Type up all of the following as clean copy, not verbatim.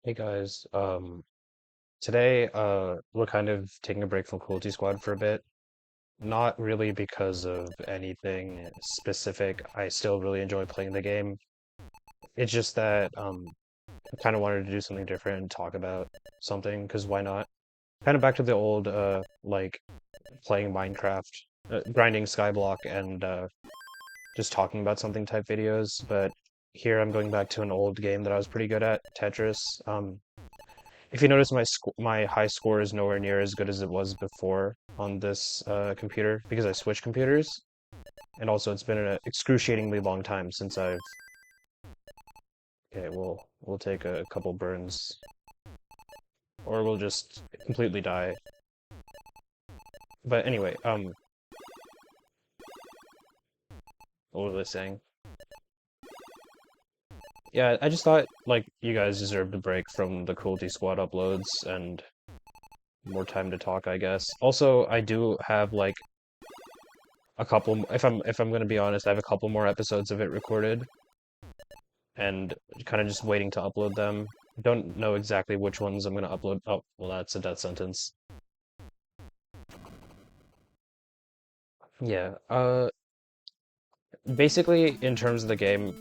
Hey guys, today we're kind of taking a break from Cruelty Squad for a bit. Not really because of anything specific. I still really enjoy playing the game. It's just that I kind of wanted to do something different and talk about something, because why not? Kind of back to the old like playing Minecraft, grinding Skyblock and just talking about something type videos, but here I'm going back to an old game that I was pretty good at, Tetris. If you notice, my high score is nowhere near as good as it was before on this computer because I switched computers, and also it's been an excruciatingly long time since I've. Okay, we'll take a couple burns, or we'll just completely die. But anyway, what was I saying? Yeah, I just thought like you guys deserved a break from the Cruelty Squad uploads and more time to talk, I guess. Also, I do have like a couple. If I'm gonna be honest, I have a couple more episodes of it recorded and kind of just waiting to upload them. Don't know exactly which ones I'm gonna upload. Oh, well, that's a death sentence. Yeah. Basically, in terms of the game.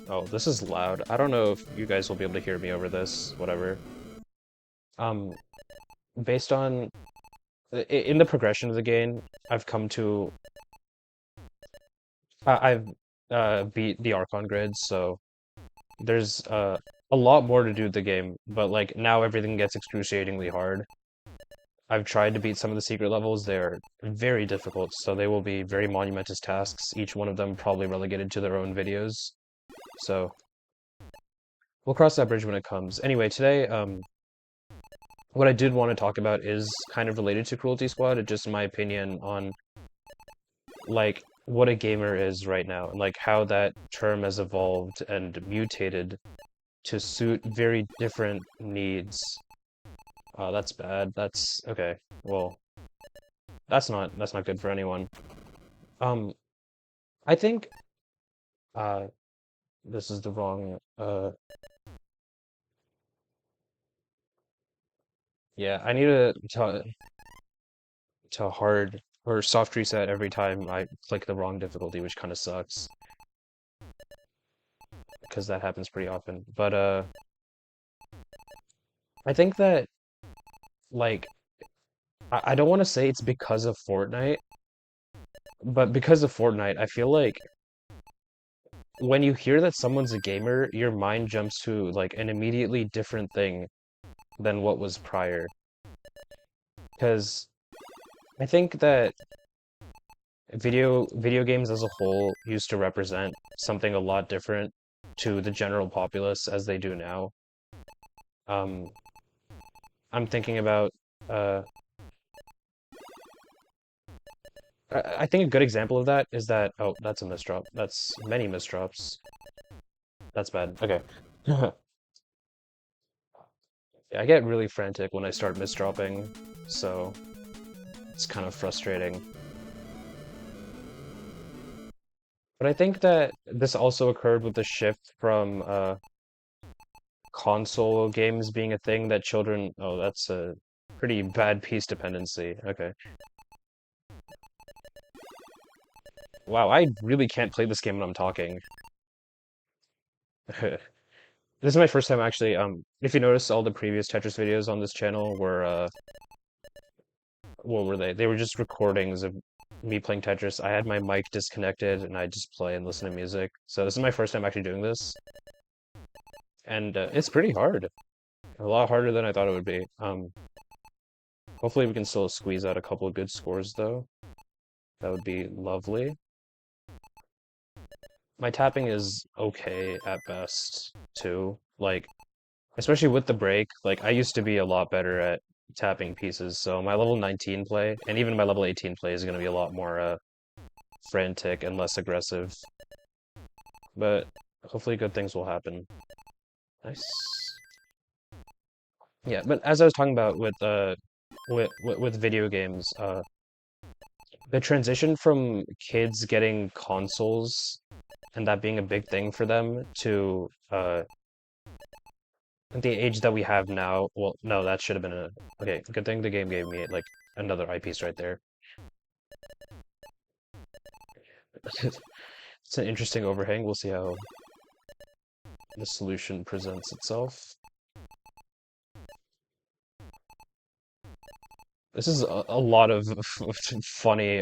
Oh, this is loud. I don't know if you guys will be able to hear me over this. Whatever. Um, based on in the progression of the game, I've come to I've beat the Archon grid, so there's a lot more to do with the game, but like now everything gets excruciatingly hard. I've tried to beat some of the secret levels. They're very difficult, so they will be very monumentous tasks, each one of them probably relegated to their own videos. So we'll cross that bridge when it comes. Anyway, today, what I did want to talk about is kind of related to Cruelty Squad, just my opinion on like what a gamer is right now and like how that term has evolved and mutated to suit very different needs. Oh, that's bad. That's okay. Well, that's not good for anyone. Um, I think uh this is the wrong yeah, I need to hard or soft reset every time I click the wrong difficulty, which kind of sucks because that happens pretty often. But I think that like I don't want to say it's because of Fortnite, but because of Fortnite, I feel like when you hear that someone's a gamer, your mind jumps to like an immediately different thing than what was prior. Because I think that video games as a whole used to represent something a lot different to the general populace as they do now. Um, I'm thinking about uh, I think a good example of that is that oh that's a misdrop. That's many misdrops. That's bad. Okay. Yeah, I get really frantic when I start misdropping, so it's kind of frustrating. But I think that this also occurred with the shift from console games being a thing that children. Oh, that's a pretty bad piece dependency. Okay. Wow, I really can't play this game when I'm talking. This is my first time actually. If you notice, all the previous Tetris videos on this channel were what were they? They were just recordings of me playing Tetris. I had my mic disconnected and I just play and listen to music. So this is my first time actually doing this, and it's pretty hard. A lot harder than I thought it would be. Hopefully we can still squeeze out a couple of good scores though. That would be lovely. My tapping is okay at best too. Like, especially with the break, like I used to be a lot better at tapping pieces. So my level 19 play and even my level 18 play is going to be a lot more frantic and less aggressive. But hopefully good things will happen. Nice. Yeah, but as I was talking about with video games, the transition from kids getting consoles and that being a big thing for them to At the age that we have now, well, no, that should have been a okay. Good thing the game gave me like another eyepiece right there. It's an interesting overhang. We'll see how the solution presents itself. This is a lot of funny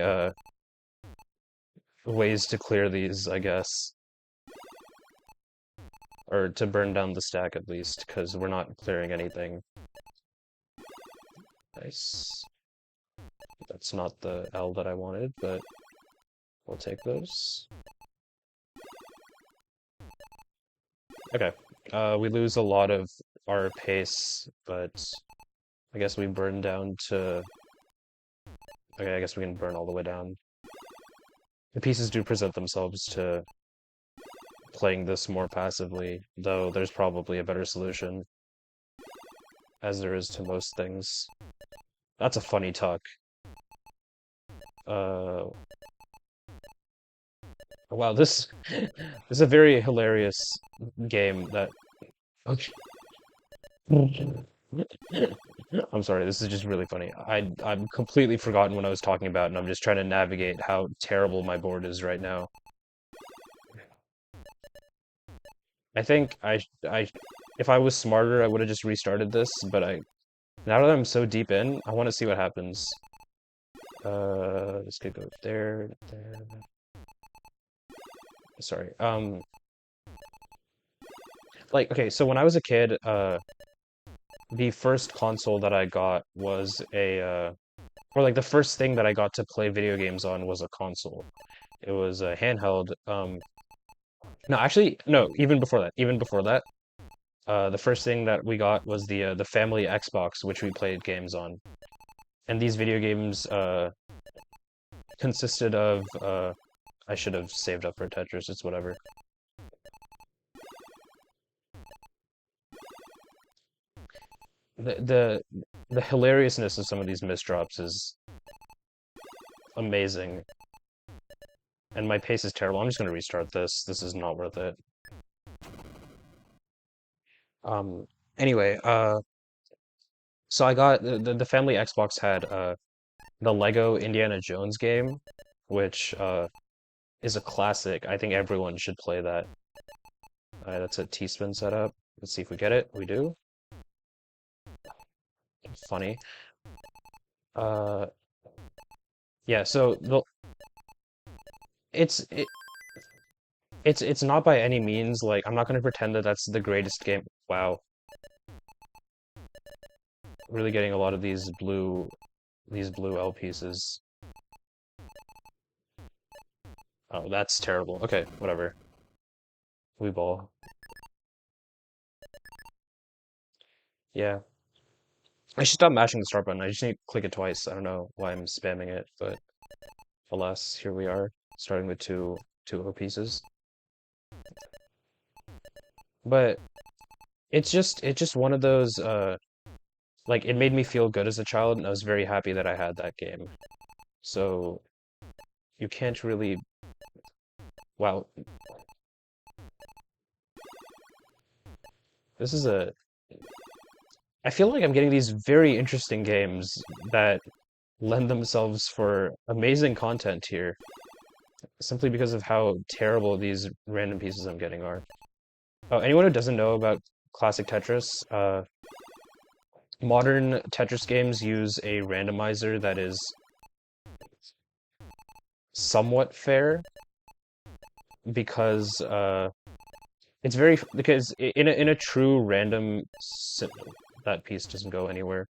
ways to clear these, I guess, or to burn down the stack at least, because we're not clearing anything. Nice. That's not the L that I wanted, but we'll take those. Okay. We lose a lot of our pace, but I guess we burn down to... Okay, I guess we can burn all the way down. The pieces do present themselves to playing this more passively, though there's probably a better solution, as there is to most things. That's a funny tuck. Uh, wow, this is a very hilarious game that... Okay. I'm sorry, this is just really funny. I'm completely forgotten what I was talking about, and I'm just trying to navigate how terrible my board is right now. I think if I was smarter, I would have just restarted this, but now that I'm so deep in, I want to see what happens. This could go there, there. Sorry. Like, okay, so when I was a kid, the first console that I got was or like the first thing that I got to play video games on was a console. It was a handheld. No, actually, no, even before that, the first thing that we got was the family Xbox, which we played games on. And these video games consisted of I should have saved up for Tetris, it's whatever. The hilariousness of some of these misdrops is amazing. And my pace is terrible. I'm just gonna restart this. This is not worth it. Um anyway, so I got the family Xbox had the Lego Indiana Jones game, which is a classic. I think everyone should play that. That's a T-spin setup. Let's see if we get it. We do. Funny. Uh, yeah. So it's it, it's not by any means like I'm not gonna pretend that that's the greatest game. Wow, really getting a lot of these blue L pieces. Oh, that's terrible. Okay, whatever. We ball. Yeah. I should stop mashing the start button. I just need to click it twice. I don't know why I'm spamming it, but alas, here we are, starting with two O pieces. But it's just one of those like it made me feel good as a child, and I was very happy that I had that game. So you can't really wow, this is a I feel like I'm getting these very interesting games that lend themselves for amazing content here, simply because of how terrible these random pieces I'm getting are. Oh, anyone who doesn't know about classic Tetris, modern Tetris games use a randomizer that is somewhat fair because it's very because in a true random that piece doesn't go anywhere.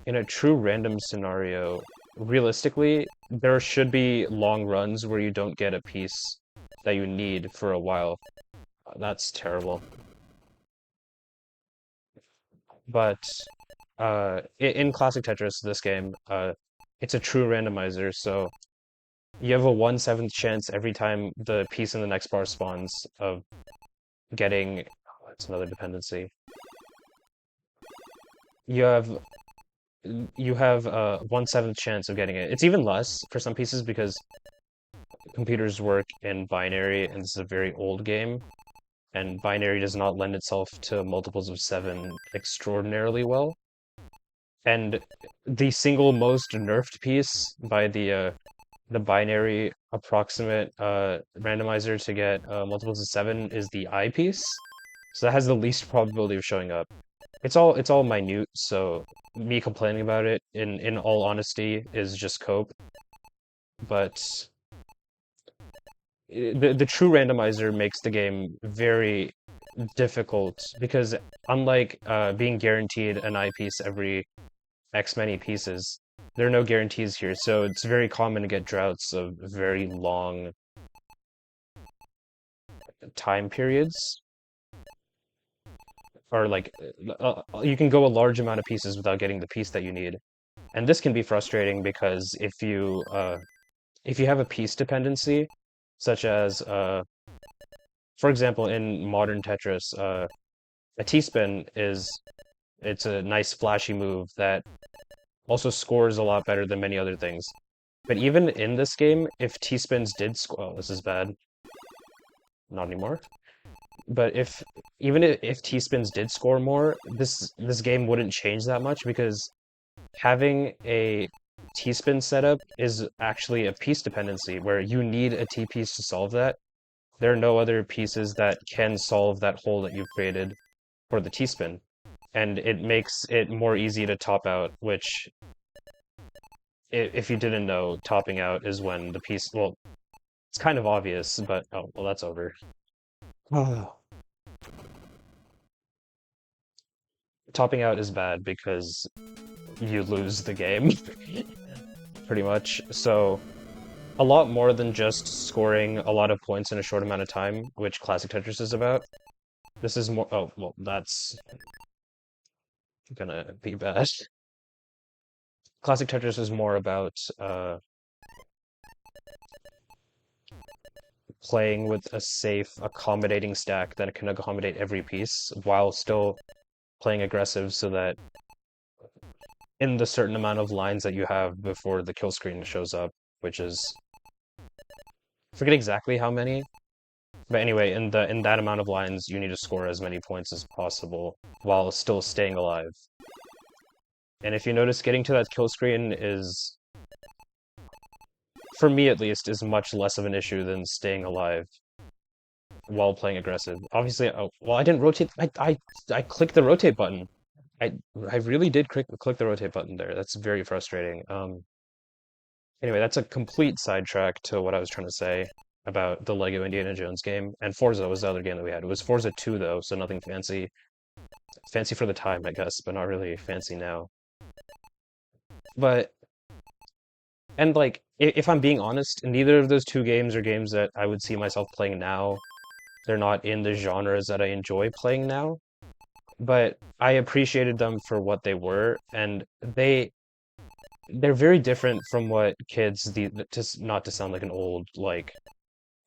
In a true random scenario, realistically, there should be long runs where you don't get a piece that you need for a while. That's terrible. But in classic Tetris, this game, it's a true randomizer, so you have a 1/7 chance every time the piece in the next bar spawns of getting. Oh, that's another dependency. You have you have a 1/7 chance of getting it. It's even less for some pieces because computers work in binary, and this is a very old game. and binary does not lend itself to multiples of 7 extraordinarily well. And the single most nerfed piece by the binary approximate randomizer to get multiples of 7 is the I piece. So that has the least probability of showing up. It's all minute, so me complaining about it in all honesty is just cope. But the true randomizer makes the game very difficult because unlike being guaranteed an eyepiece every X many pieces, there are no guarantees here, so it's very common to get droughts of very long time periods, or like you can go a large amount of pieces without getting the piece that you need. And this can be frustrating because if you have a piece dependency, such as for example in modern Tetris, a T-spin it's a nice flashy move that also scores a lot better than many other things. But even in this game, if T-spins did score, oh, this is bad. Not anymore. But if T-spins did score more, this game wouldn't change that much because having a T-spin setup is actually a piece dependency where you need a T-piece to solve that. There are no other pieces that can solve that hole that you've created for the T-spin. And it makes it more easy to top out, which if you didn't know, topping out is when the piece, well, it's kind of obvious, but oh, well, that's over. Topping out is bad because you lose the game, pretty much. So, a lot more than just scoring a lot of points in a short amount of time, which Classic Tetris is about. This is more, oh, well, that's gonna be bad. Classic Tetris is more about playing with a safe, accommodating stack that can accommodate every piece while still playing aggressive so that in the certain amount of lines that you have before the kill screen shows up, which is I forget exactly how many, but anyway, in that amount of lines, you need to score as many points as possible while still staying alive. And if you notice, getting to that kill screen is, for me at least, is much less of an issue than staying alive while playing aggressive. Obviously, oh, well, I didn't rotate. I clicked the rotate button. I I really did click the rotate button there. That's very frustrating. Anyway, that's a complete sidetrack to what I was trying to say about the Lego Indiana Jones game. And Forza was the other game that we had. It was Forza 2 though, so nothing fancy. Fancy for the time, I guess, but not really fancy now. But and like if I'm being honest, neither of those two games are games that I would see myself playing now. They're not in the genres that I enjoy playing now, but I appreciated them for what they were, and they're very different from what kids just not to sound like an old like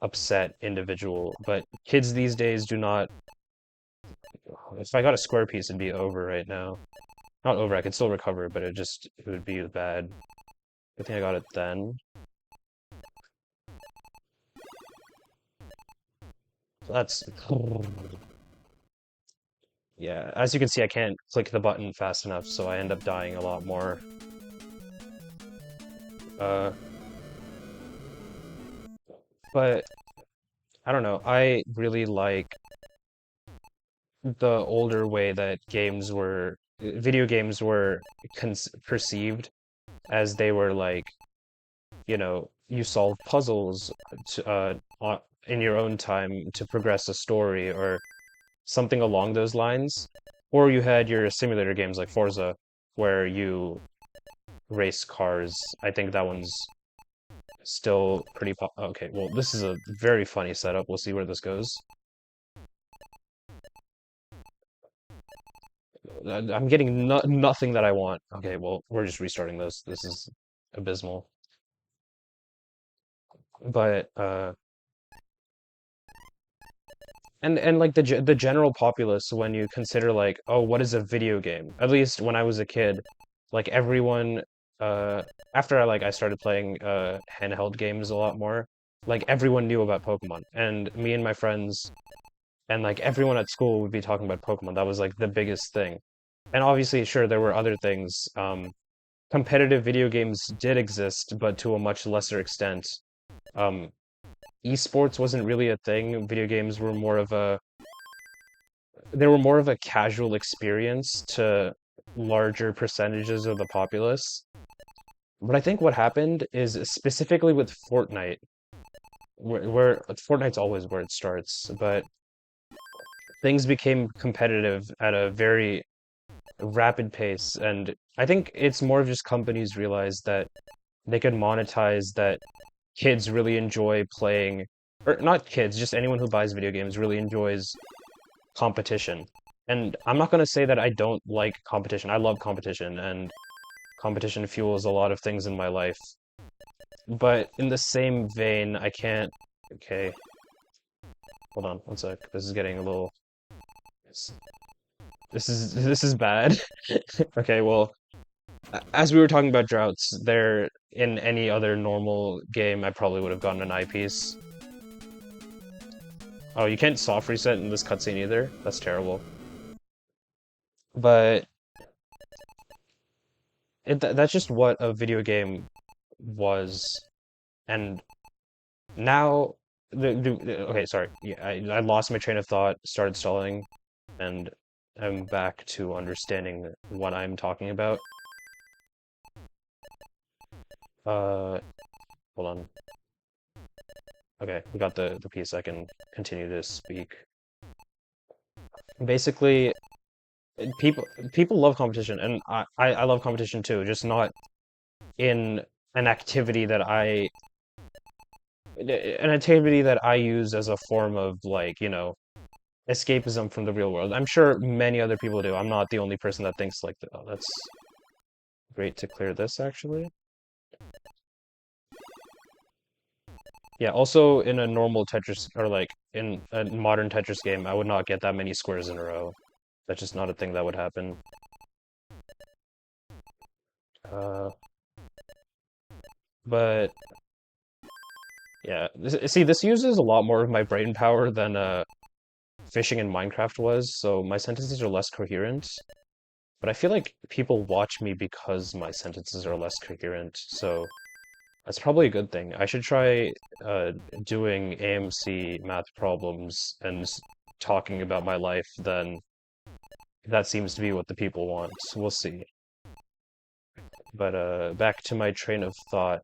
upset individual, but kids these days do not. If I got a square piece, it'd be over right now. Not over, I could still recover, but it would be bad. Good thing I got it then. So that's yeah. As you can see, I can't click the button fast enough, so I end up dying a lot more. Uh, but I don't know. I really like the older way that video games were perceived as they were like, you solve puzzles in your own time to progress a story or something along those lines. Or you had your simulator games like Forza, where you race cars. I think that one's still pretty pop. Okay, well, this is a very funny setup. We'll see where this goes. I'm getting nothing that I want. Okay, well, we're just restarting this. This is abysmal. But and like the general populace, when you consider like, oh, what is a video game? At least when I was a kid, like everyone uh after I started playing handheld games a lot more, like everyone knew about Pokemon. And me and my friends and like everyone at school would be talking about Pokemon. That was like the biggest thing. And obviously, sure, there were other things. Competitive video games did exist, but to a much lesser extent. Um, Esports wasn't really a thing. Video games were more of a they were more of a casual experience to larger percentages of the populace. But I think what happened is specifically with Fortnite, where Fortnite's always where it starts, but things became competitive at a very rapid pace, and I think it's more of just companies realized that they could monetize that kids really enjoy playing, or not kids, just anyone who buys video games really enjoys competition. And I'm not going to say that I don't like competition. I love competition, and competition fuels a lot of things in my life. But in the same vein, I can't. Okay, hold on one sec. This is getting a little. This is bad. Okay, well, as we were talking about droughts, there in any other normal game, I probably would have gotten an eyepiece. Oh, you can't soft reset in this cutscene either? That's terrible. But that's just what a video game was. And now, okay, sorry. Yeah, I lost my train of thought, started stalling, and I'm back to understanding what I'm talking about. Uh, Hold on. Okay, we got the piece. I can continue to speak. Basically, people people love competition, and I love competition too, just not in an activity that I use as a form of like, escapism from the real world. I'm sure many other people do. I'm not the only person that thinks like that. Oh, that's great to clear this actually. Yeah, also in a normal Tetris or like in a modern Tetris game, I would not get that many squares in a row. That's just not a thing that would happen. Uh, but yeah, see, this uses a lot more of my brain power than fishing in Minecraft was, so my sentences are less coherent. But I feel like people watch me because my sentences are less coherent, so that's probably a good thing. I should try uh, doing AMC math problems and talking about my life, then that seems to be what the people want. So we'll see. But back to my train of thought.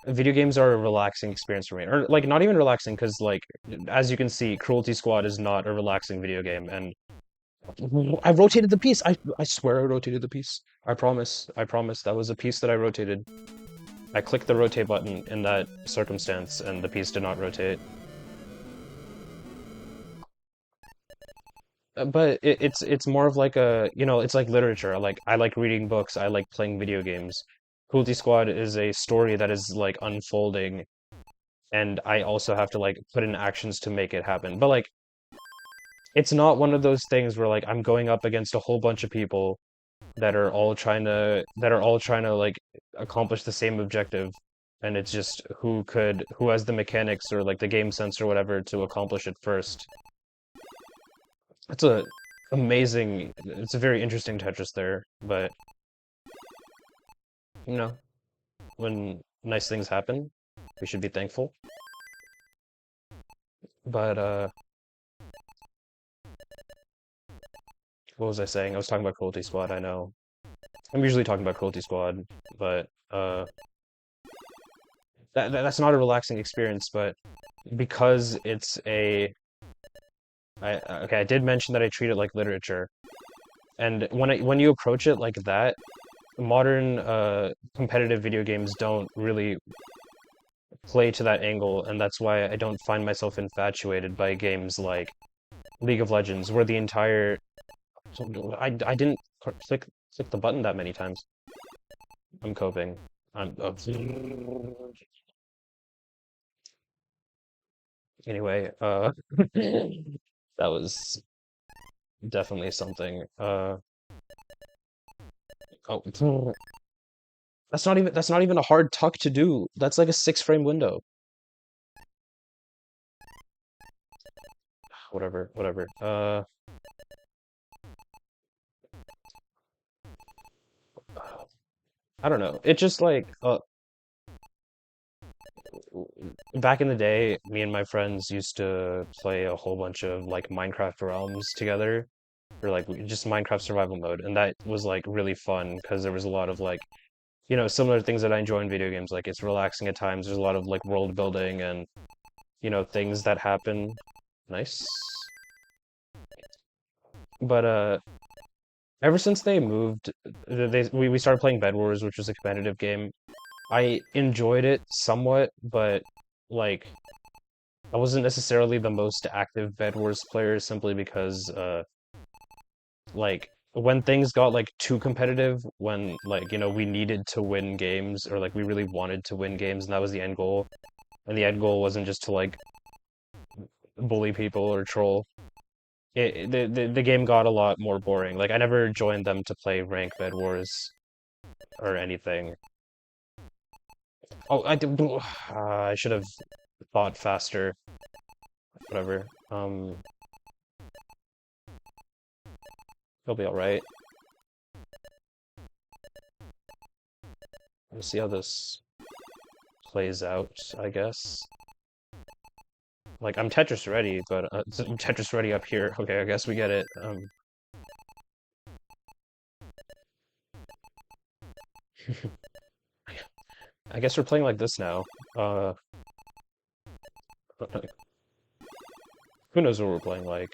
Video games are a relaxing experience for me. Or like not even relaxing, because like as you can see, Cruelty Squad is not a relaxing video game, and I rotated the piece. I swear I rotated the piece. I promise. I promise. That was a piece that I rotated. I clicked the rotate button in that circumstance, and the piece did not rotate. But it's more of like it's like literature. I like reading books. I like playing video games. Cruelty Squad is a story that is like unfolding, and I also have to like put in actions to make it happen. But like, it's not one of those things where like I'm going up against a whole bunch of people that are all trying to like accomplish the same objective, and it's just who has the mechanics or like the game sense or whatever to accomplish it first. It's it's a very interesting Tetris there, but you know, when nice things happen, we should be thankful. But what was I saying? I was talking about Cruelty Squad, I know. I'm usually talking about Cruelty Squad, but that's not a relaxing experience, but because it's a okay, I did mention that I treat it like literature. And when you approach it like that, modern competitive video games don't really play to that angle, and that's why I don't find myself infatuated by games like League of Legends, where the entire I didn't click the button that many times. I'm coping. Anyway, that was definitely something. Oh, that's not even a hard tuck to do. That's like a 6 frame window. Whatever, whatever. I don't know. It just like back in the day, me and my friends used to play a whole bunch of like Minecraft realms together, or like just Minecraft survival mode, and that was like really fun because there was a lot of like similar things that I enjoy in video games. Like it's relaxing at times. There's a lot of like world building and things that happen. Nice. But ever since they moved, we started playing Bed Wars, which was a competitive game. I enjoyed it somewhat, but like I wasn't necessarily the most active Bed Wars player simply because like when things got like too competitive, when like we needed to win games or like we really wanted to win games and that was the end goal. And the end goal wasn't just to like bully people or troll. The game got a lot more boring. Like I never joined them to play rank Bed Wars or anything. Oh, I should have thought faster. Whatever. He'll be all right. We'll see how this plays out, I guess. Like I'm Tetris ready, but I'm Tetris ready up here. Okay, I guess we get it. I guess we're playing like this now. Uh, who knows what we're playing like?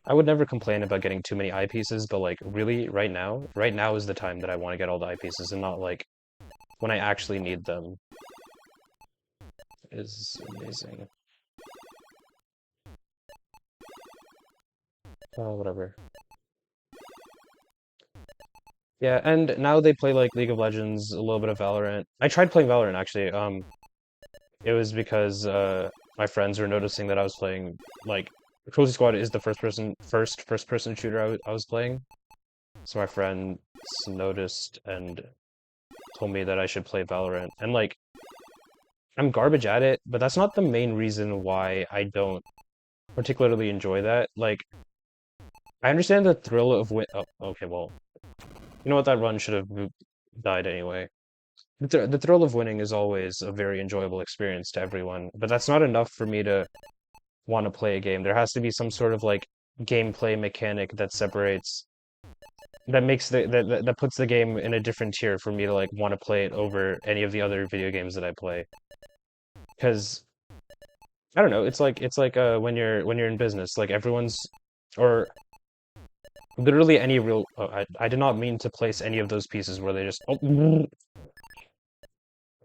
I would never complain about getting too many eyepieces, but like really, right now is the time that I want to get all the eyepieces and not like when I actually need them. Is amazing. Oh, whatever. Yeah, and now they play like League of Legends, a little bit of Valorant. I tried playing Valorant actually. It was because my friends were noticing that I was playing like Cozy Squad is the first person shooter I was playing. So my friends noticed and told me that I should play Valorant. And like I'm garbage at it, but that's not the main reason why I don't particularly enjoy that. Like I understand the thrill of win. Oh, okay, well, you know what? That run should have died anyway. The thrill of winning is always a very enjoyable experience to everyone, but that's not enough for me to want to play a game. There has to be some sort of like gameplay mechanic that separates that makes that puts the game in a different tier for me to like want to play it over any of the other video games that I play. Because I don't know, it's like when you're in business, like everyone's or literally any real I did not mean to place any of those pieces where they just oh,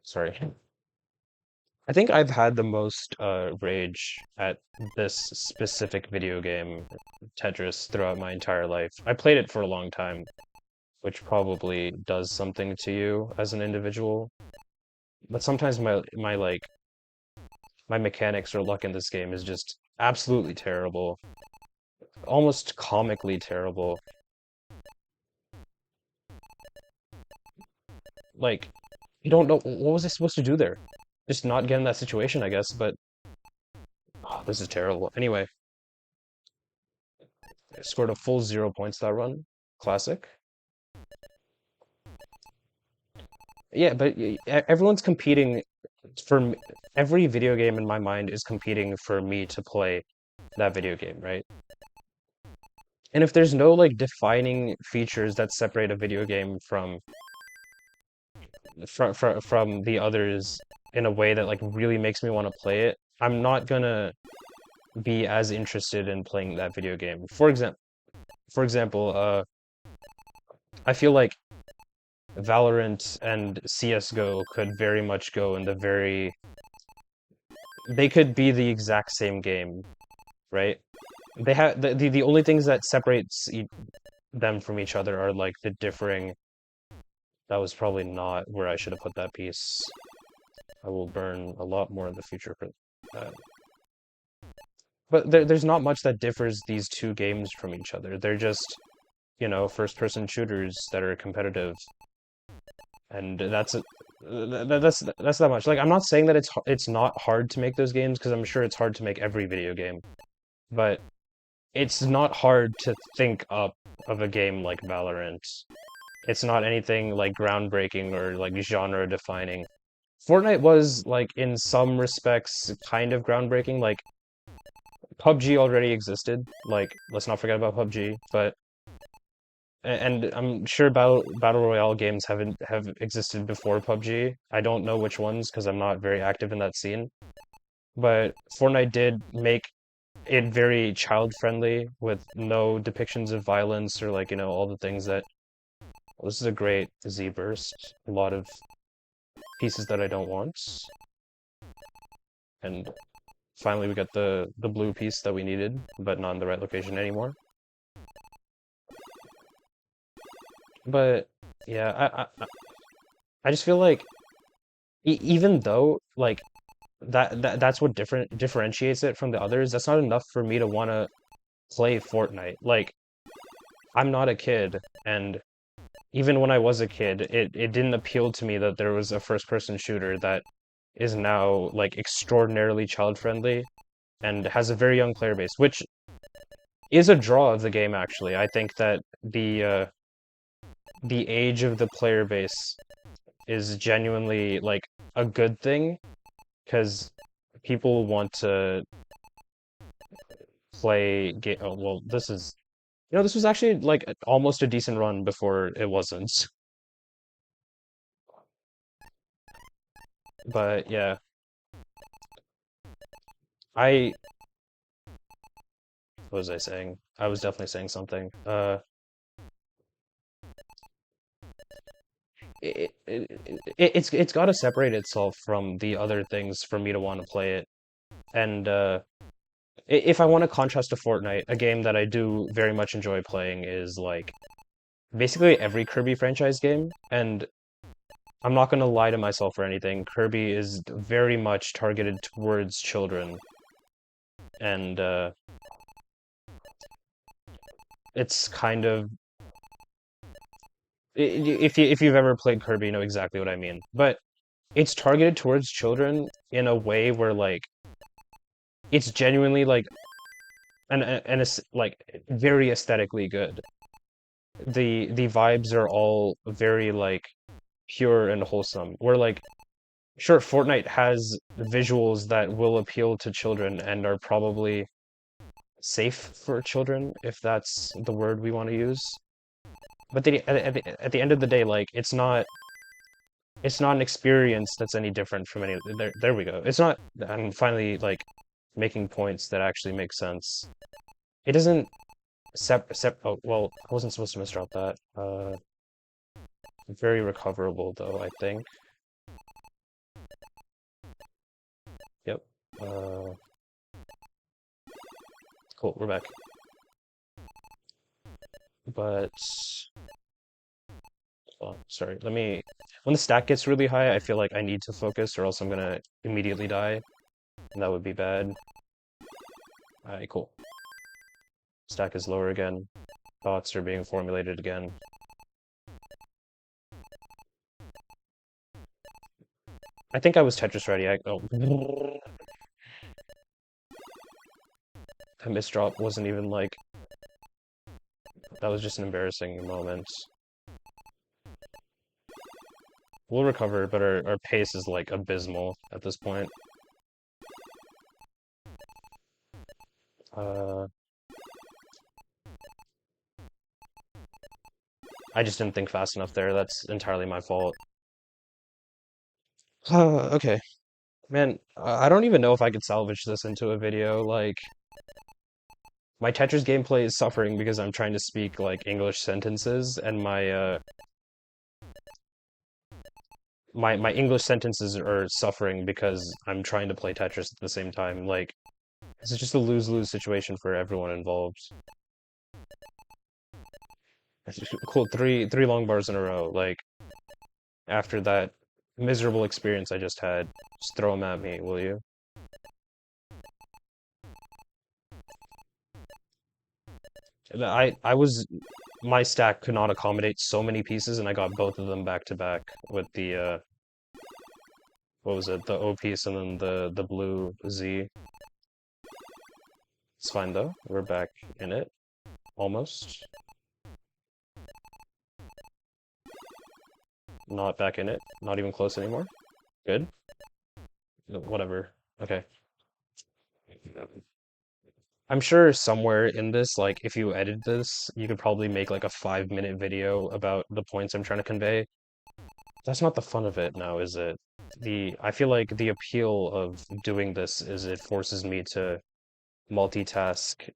sorry. I think I've had the most rage at this specific video game, Tetris, throughout my entire life. I played it for a long time, which probably does something to you as an individual. But sometimes my like my mechanics or luck in this game is just absolutely terrible, almost comically terrible. Like, you don't know what was I supposed to do there? Just not get in that situation, I guess. But oh, this is terrible. Anyway, I scored a full 0 points that run. Classic. Yeah, but everyone's competing for every video game in my mind is competing for me to play that video game, right? And if there's no like defining features that separate a video game from the others in a way that like really makes me want to play it, I'm not gonna be as interested in playing that video game. For example, I feel like Valorant and CS:GO could very much go in the very they could be the exact same game, right? They have the only things that separates them from each other are like the differing. That was probably not where I should have put that piece. I will burn a lot more in the future for that. But there's not much that differs these two games from each other. They're just, first-person shooters that are competitive, and that's it. That's that much. Like, I'm not saying that it's not hard to make those games because I'm sure it's hard to make every video game, but it's not hard to think up of a game like Valorant. It's not anything like groundbreaking or like genre defining. Fortnite was like in some respects kind of groundbreaking. Like PUBG already existed. Like let's not forget about PUBG. But and I'm sure battle royale games have existed before PUBG. I don't know which ones because I'm not very active in that scene. But Fortnite did make it very child friendly with no depictions of violence or like, all the things that well, this is a great Z burst. A lot of pieces that I don't want. And finally we got the blue piece that we needed, but not in the right location anymore. But yeah, I just feel like even though like that's what differentiates it from the others, that's not enough for me to want to play Fortnite. Like I'm not a kid, and even when I was a kid, it didn't appeal to me that there was a first person shooter that is now like extraordinarily child friendly and has a very young player base, which is a draw of the game actually. I think that the age of the player base is genuinely like a good thing because people want to play game. Oh, well, this was actually like almost a decent run before it wasn't. But yeah, I what was I saying? I was definitely saying something. It's got to separate itself from the other things for me to want to play it. And if I want to contrast to Fortnite, a game that I do very much enjoy playing is like basically every Kirby franchise game. And I'm not gonna lie to myself or anything. Kirby is very much targeted towards children, and it's kind of if you've ever played Kirby, you know exactly what I mean. But it's targeted towards children in a way where like it's genuinely like and it's like very aesthetically good. The vibes are all very like pure and wholesome. Where like sure, Fortnite has visuals that will appeal to children and are probably safe for children, if that's the word we want to use. But at the end of the day, like it's not an experience that's any different from any. There we go. It's not. I'm finally like making points that actually make sense. It doesn't Oh well, I wasn't supposed to misdrop that. Very recoverable though, I think. Yep. Uh, cool. We're back. But oh, sorry. Let me. When the stack gets really high, I feel like I need to focus, or else I'm gonna immediately die, and that would be bad. Alright, cool. Stack is lower again. Thoughts are being formulated again. I think I was Tetris ready. Oh, that misdrop wasn't even like that was just an embarrassing moment. We'll recover, but our pace is like abysmal at this point. Uh, I just didn't think fast enough there. That's entirely my fault. Okay. Man, I don't even know if I could salvage this into a video. Like, my Tetris gameplay is suffering because I'm trying to speak like English sentences, and my English sentences are suffering because I'm trying to play Tetris at the same time. Like, this is just a lose-lose situation for everyone involved. Cool, three long bars in a row. Like, after that miserable experience I just had, just throw them at me, will you? I was my stack could not accommodate so many pieces, and I got both of them back to back with the what was it? The O piece and then the blue Z. It's fine though. We're back in it. Almost. Not back in it. Not even close anymore. Good. Whatever. Okay. I'm sure somewhere in this, like if you edit this, you could probably make like a 5-minute video about the points I'm trying to convey. That's not the fun of it now, is it? I feel like the appeal of doing this is it forces me to multitask,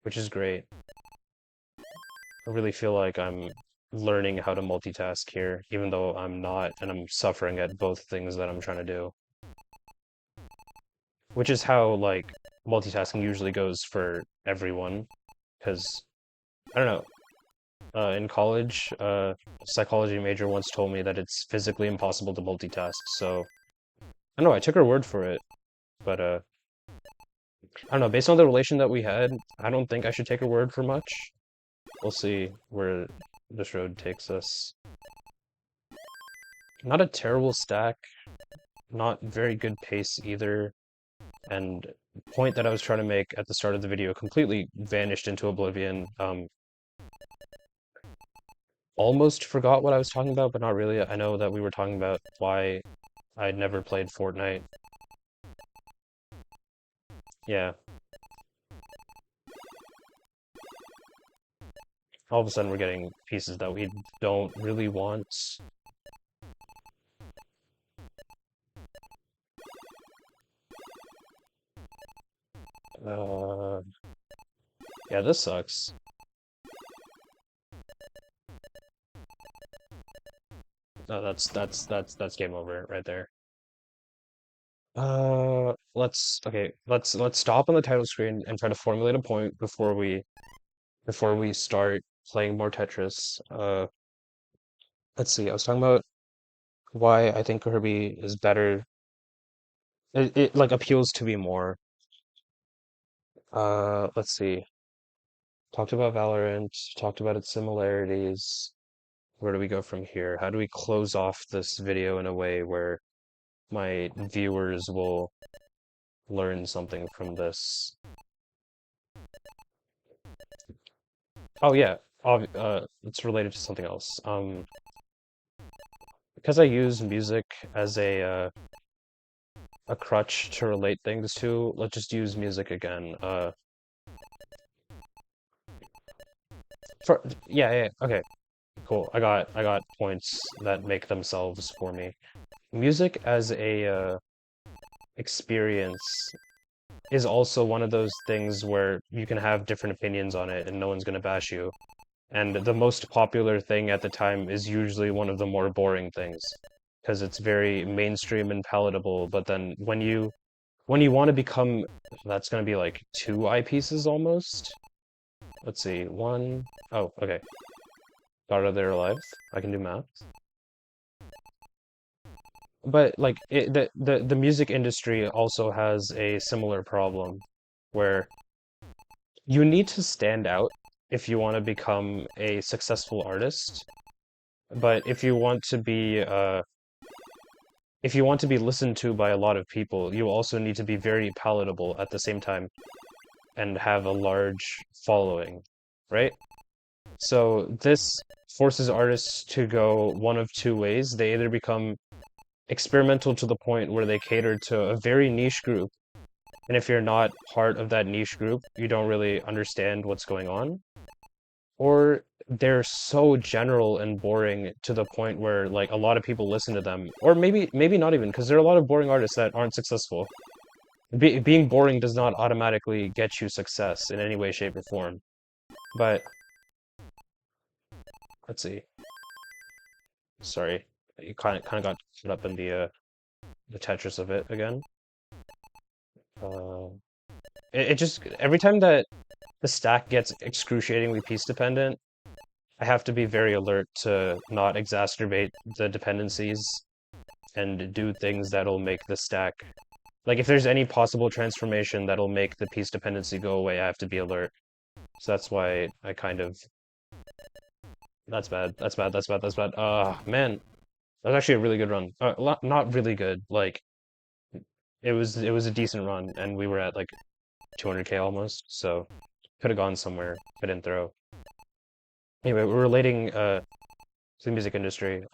which is great. I really feel like I'm learning how to multitask here, even though I'm not, and I'm suffering at both things that I'm trying to do. Which is how, like, multitasking usually goes for everyone, because, I don't know, in college, a psychology major once told me that it's physically impossible to multitask, so, I don't know, I took her word for it, but, I don't know, based on the relation that we had, I don't think I should take her word for much. We'll see where this road takes us. Not a terrible stack, not very good pace either, and point that I was trying to make at the start of the video completely vanished into oblivion. Almost forgot what I was talking about, but not really. I know that we were talking about why I'd never played Fortnite. Yeah. All of a sudden we're getting pieces that we don't really want. Uh, yeah, this sucks. No, that's game over right there. Let's stop on the title screen and try to formulate a point before we start playing more Tetris. Let's see. I was talking about why I think Kirby is better. It like appeals to me more. Let's see. Talked about Valorant, talked about its similarities. Where do we go from here? How do we close off this video in a way where my viewers will learn something from this? Oh yeah, it's related to something else. Because I use music as a crutch to relate things to, let's just use music again. For yeah, yeah, okay, cool. I got points that make themselves for me. Music as a experience is also one of those things where you can have different opinions on it and no one's gonna bash you. And the most popular thing at the time is usually one of the more boring things because it's very mainstream and palatable. But then when you want to become, that's gonna be like two eyepieces almost. Let's see, one. Oh, okay. Got out of there alive. I can do math. But like the music industry also has a similar problem where you need to stand out if you want to become a successful artist. But if you want to be listened to by a lot of people, you also need to be very palatable at the same time and have a large following, right? So this forces artists to go one of two ways. They either become experimental to the point where they cater to a very niche group, and if you're not part of that niche group, you don't really understand what's going on, or they're so general and boring to the point where like a lot of people listen to them, or maybe not even, because there are a lot of boring artists that aren't successful. Being boring does not automatically get you success in any way, shape, or form. But let's see. Sorry, you kind of got caught up in the Tetris of it again. Uh, it just every time that the stack gets excruciatingly piece dependent, I have to be very alert to not exacerbate the dependencies and do things that'll make the stack. Like if there's any possible transformation that'll make the piece dependency go away, I have to be alert. So that's why I kind of. That's bad. That's bad. That's bad. That's bad. Man. That was actually a really good run. Not really good. Like it was a decent run, and we were at like 200K almost, so could have gone somewhere. I didn't throw. Anyway, we're relating to the music industry.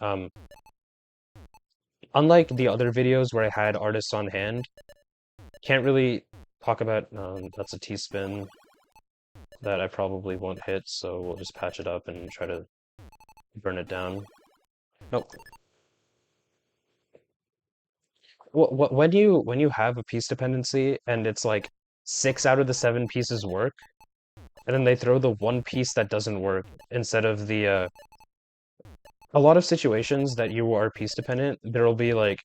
Unlike the other videos where I had artists on hand, can't really talk about. That's a T-spin that I probably won't hit, so we'll just patch it up and try to burn it down. Nope. When you have a piece dependency and it's like 6 out of the 7 pieces work, and then they throw the one piece that doesn't work instead of the a lot of situations that you are piece dependent, there will be like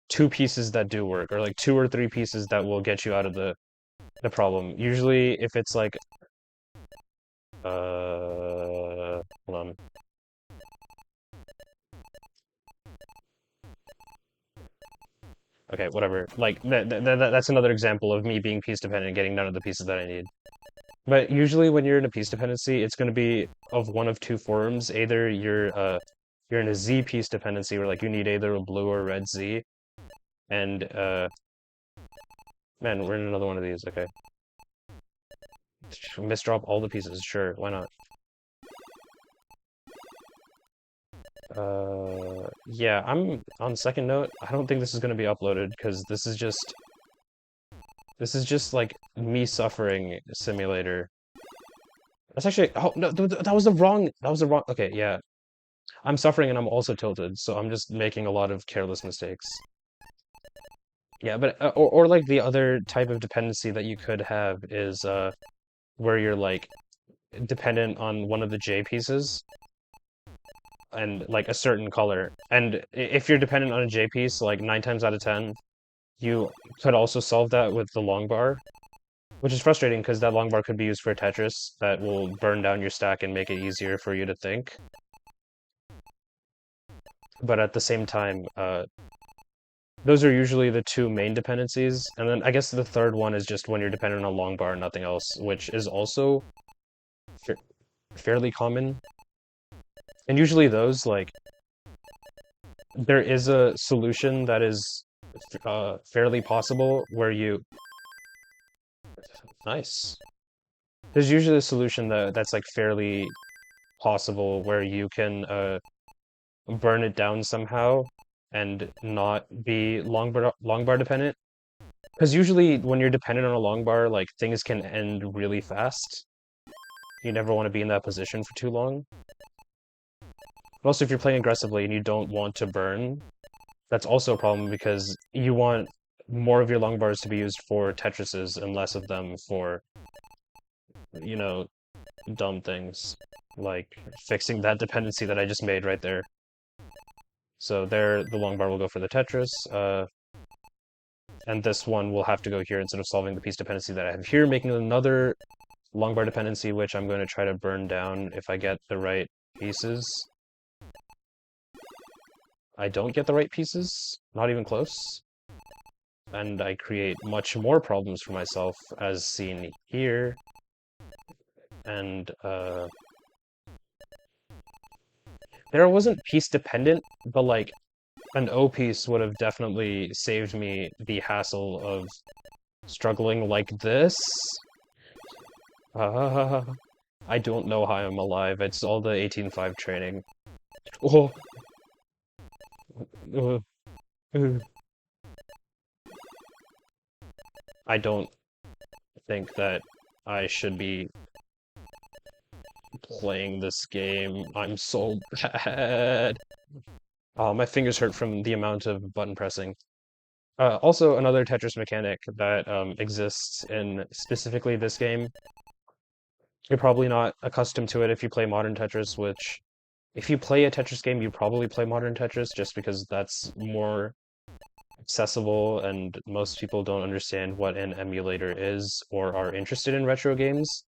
2 pieces that do work, or like 2 or 3 pieces that will get you out of the problem. Usually, if it's like hold on. Okay, whatever. Like that's another example of me being piece dependent and getting none of the pieces that I need. But usually when you're in a piece dependency, it's going to be of one of 2 forms. Either you're in a Z piece dependency where like you need either a blue or red Z, and man, we're in another one of these. Okay, misdrop all the pieces. Sure, why not? Yeah, I'm on second note. I don't think this is going to be uploaded because this is just like me suffering simulator. That's actually, oh no, that was the wrong. Okay, yeah, I'm suffering and I'm also tilted, so I'm just making a lot of careless mistakes. Yeah, but or like the other type of dependency that you could have is where you're like dependent on one of the J pieces and like a certain color. And if you're dependent on a J piece, like 9 times out of 10, you could also solve that with the long bar, which is frustrating because that long bar could be used for Tetris that will burn down your stack and make it easier for you to think. But at the same time, those are usually the 2 main dependencies. And then I guess the third one is just when you're dependent on long bar and nothing else, which is also fa fairly common. And usually those, like, there is a solution that is fairly possible where you... Nice. There's usually a solution that's like fairly possible where you can burn it down somehow and not be long bar dependent. Because usually when you're dependent on a long bar, like things can end really fast. You never want to be in that position for too long. But also, if you're playing aggressively and you don't want to burn, that's also a problem because you want more of your long bars to be used for Tetrises and less of them for, you know, dumb things like fixing that dependency that I just made right there. So there, the long bar will go for the Tetris, and this one will have to go here instead of solving the piece dependency that I have here, making another long bar dependency, which I'm going to try to burn down if I get the right pieces. I don't get the right pieces, not even close. And I create much more problems for myself, as seen here. And there wasn't piece dependent, but like an O piece would have definitely saved me the hassle of struggling like this. Uh, I don't know how I'm alive. It's all the 18.5 training. Oh, uh, uh. I don't think that I should be playing this game. I'm so bad. Oh, my fingers hurt from the amount of button pressing. Also, another Tetris mechanic that exists in specifically this game. You're probably not accustomed to it if you play modern Tetris, which if you play a Tetris game, you probably play modern Tetris just because that's more accessible and most people don't understand what an emulator is or are interested in retro games.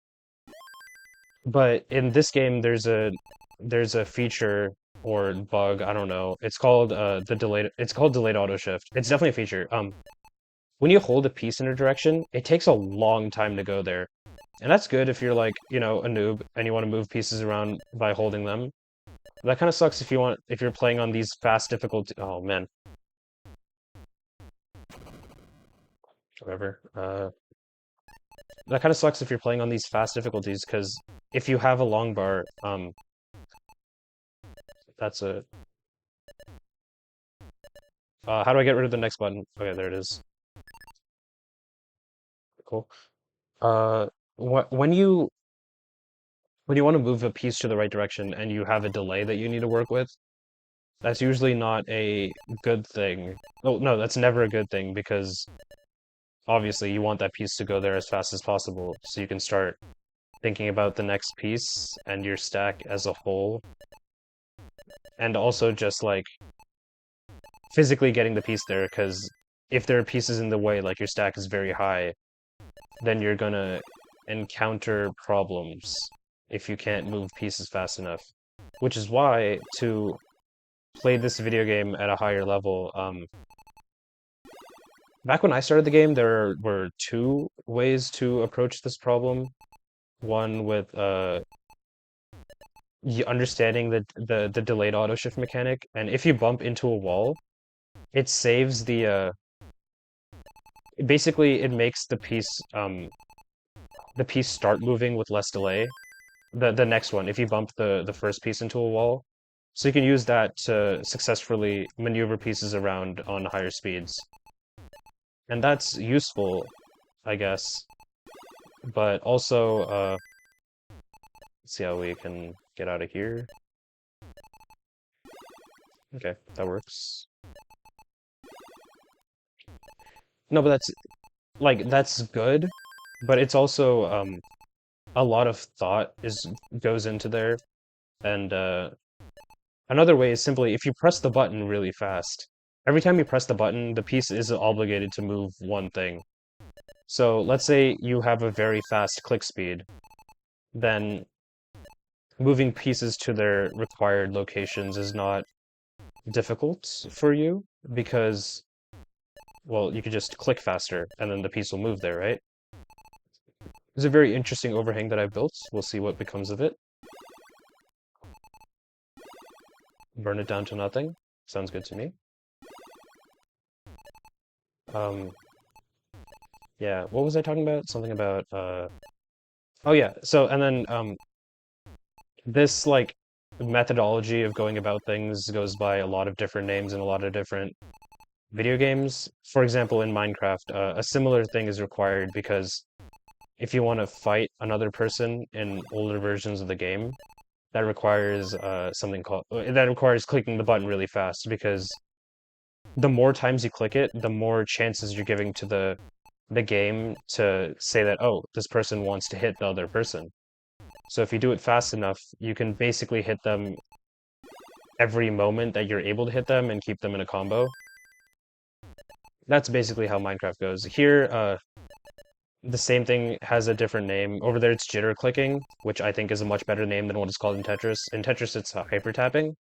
But in this game, there's a feature or bug, I don't know. It's called delayed auto shift. It's definitely a feature. When you hold a piece in a direction, it takes a long time to go there. And that's good if you're like, a noob and you want to move pieces around by holding them. That kind of sucks if you're playing on these fast difficulty. Oh man, whatever. That kind of sucks if you're playing on these fast difficulties because if you have a long bar, that's a. How do I get rid of the next button? Okay, there it is. Cool. Uh, when you want to move a piece to the right direction and you have a delay that you need to work with, that's usually not a good thing. Oh, no, that's never a good thing because obviously you want that piece to go there as fast as possible so you can start thinking about the next piece and your stack as a whole, and also just like physically getting the piece there because if there are pieces in the way, like your stack is very high, then you're gonna encounter problems if you can't move pieces fast enough. Which is why to play this video game at a higher level, back when I started the game, there were two ways to approach this problem. One with understanding the delayed auto shift mechanic, and if you bump into a wall, it saves basically it makes the piece start moving with less delay. The next one, if you bump the first piece into a wall. So you can use that to successfully maneuver pieces around on higher speeds. And that's useful, I guess. But also, let's see how we can get out of here. Okay, that works. No, but that's good, but it's also a lot of thought is goes into there. And another way is simply if you press the button really fast, every time you press the button, the piece is obligated to move one thing. So let's say you have a very fast click speed, then moving pieces to their required locations is not difficult for you because, well, you could just click faster and then the piece will move there, right? It's a very interesting overhang that I've built. We'll see what becomes of it. Burn it down to nothing. Sounds good to me. Um, yeah, what was I talking about? Something about, oh yeah, so, and then, this, like, methodology of going about things goes by a lot of different names in a lot of different video games. For example, in Minecraft, a similar thing is required because if you want to fight another person in older versions of the game, that requires that requires clicking the button really fast because the more times you click it, the more chances you're giving to the game to say that, oh, this person wants to hit the other person. So if you do it fast enough, you can basically hit them every moment that you're able to hit them and keep them in a combo. That's basically how Minecraft goes. Here, the same thing has a different name. Over there, it's jitter clicking, which I think is a much better name than what it's called in Tetris. In Tetris, it's hyper tapping,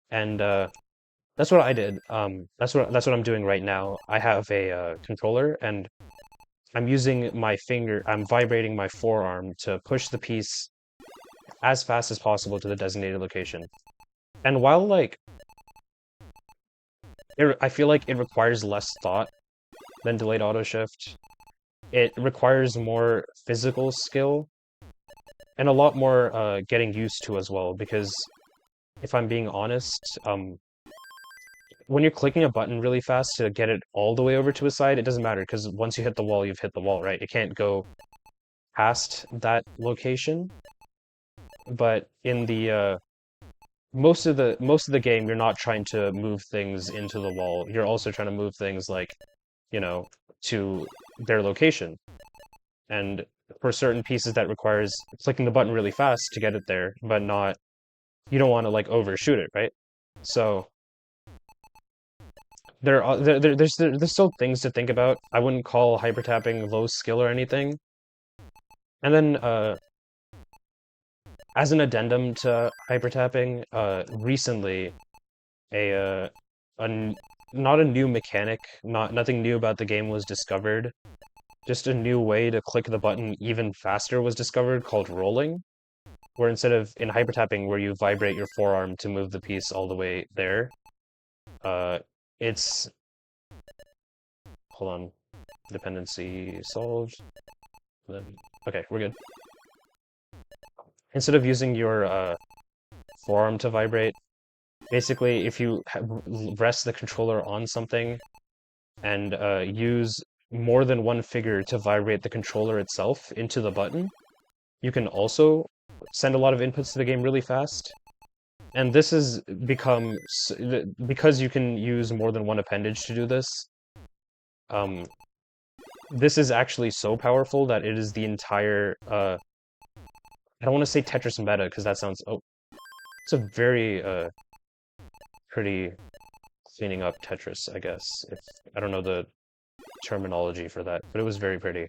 and that's what I did. That's what I'm doing right now. I have a controller, and I'm using my finger. I'm vibrating my forearm to push the piece as fast as possible to the designated location. And while like I feel like it requires less thought than delayed auto shift, it requires more physical skill and a lot more getting used to as well. Because if I'm being honest, when you're clicking a button really fast to get it all the way over to a side, it doesn't matter because once you hit the wall, you've hit the wall, right? It can't go past that location. But in the most of the game, you're not trying to move things into the wall. You're also trying to move things like, you know, to their location. And for certain pieces that requires clicking the button really fast to get it there, but not you don't want to like overshoot it, right? So there's still things to think about. I wouldn't call hyper tapping low skill or anything. And then as an addendum to hyper tapping, recently a not a new mechanic, nothing new about the game was discovered. Just a new way to click the button even faster was discovered called rolling, where instead of in hyper tapping where you vibrate your forearm to move the piece all the way there, uh, it's hold on, dependency solved. Then okay, we're good. Instead of using your forearm to vibrate, basically if you rest the controller on something and use more than one figure to vibrate the controller itself into the button, you can also send a lot of inputs to the game really fast. And this has become, because you can use more than one appendage to do this, um, this is actually so powerful that it is the entire, I don't want to say Tetris meta, because that sounds, oh, it's a very pretty cleaning up Tetris, I guess. If I don't know the terminology for that, but it was very pretty.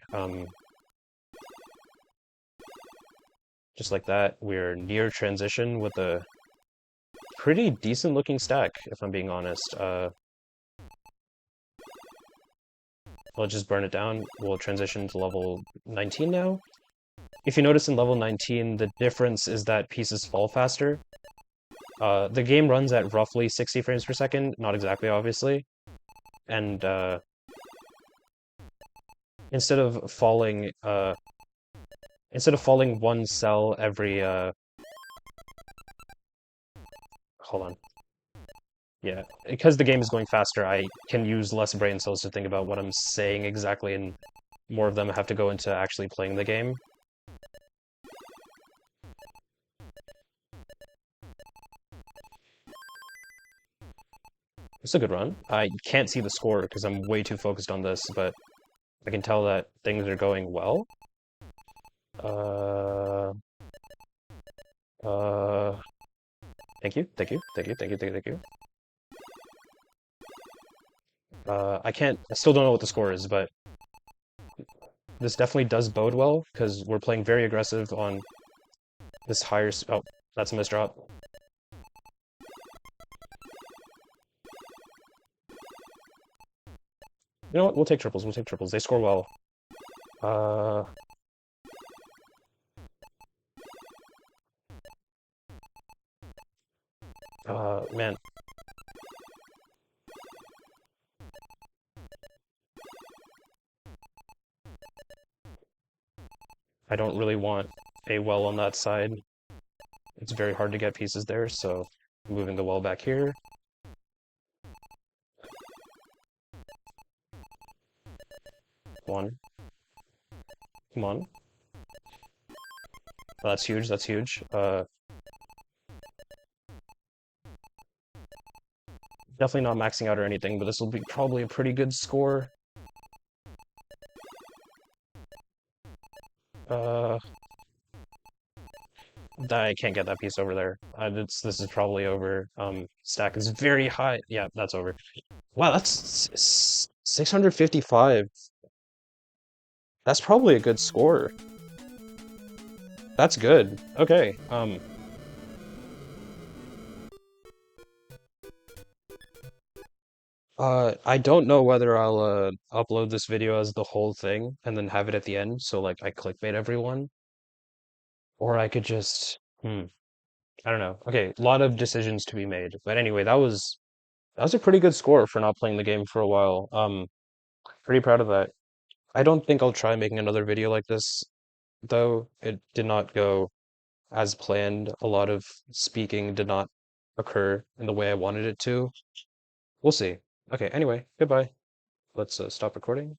Just like that, we're near transition with a pretty decent looking stack, if I'm being honest. I'll just burn it down. We'll transition to level 19 now. If you notice in level 19, the difference is that pieces fall faster. The game runs at roughly 60 frames per second, not exactly, obviously. And instead of falling one cell every hold on. Yeah, because the game is going faster, I can use less brain cells to think about what I'm saying exactly, and more of them have to go into actually playing the game. It's a good run. I can't see the score because I'm way too focused on this, but I can tell that things are going well. Uh, uh, thank you, thank you, thank you, thank you, thank you, thank you. I still don't know what the score is, but this definitely does bode well because we're playing very aggressive on this higher. Oh, that's a misdrop. You know what? We'll take triples. We'll take triples. They score well. Uh, man. I don't really want a well on that side. It's very hard to get pieces there, so moving the well back here. Come on. Come on. Oh, that's huge, that's huge. Definitely not maxing out or anything, but this will be probably a pretty good score. Uh, I can't get that piece over there. This is probably over. Stack is very high. Yeah, that's over. Wow, that's 655. That's probably a good score. That's good. Okay. I don't know whether I'll upload this video as the whole thing and then have it at the end, so like I clickbait everyone, or I could just I don't know. Okay, a lot of decisions to be made. But anyway, that was a pretty good score for not playing the game for a while. Pretty proud of that. I don't think I'll try making another video like this, though. It did not go as planned. A lot of speaking did not occur in the way I wanted it to. We'll see. Okay, anyway, goodbye. Let's stop recording.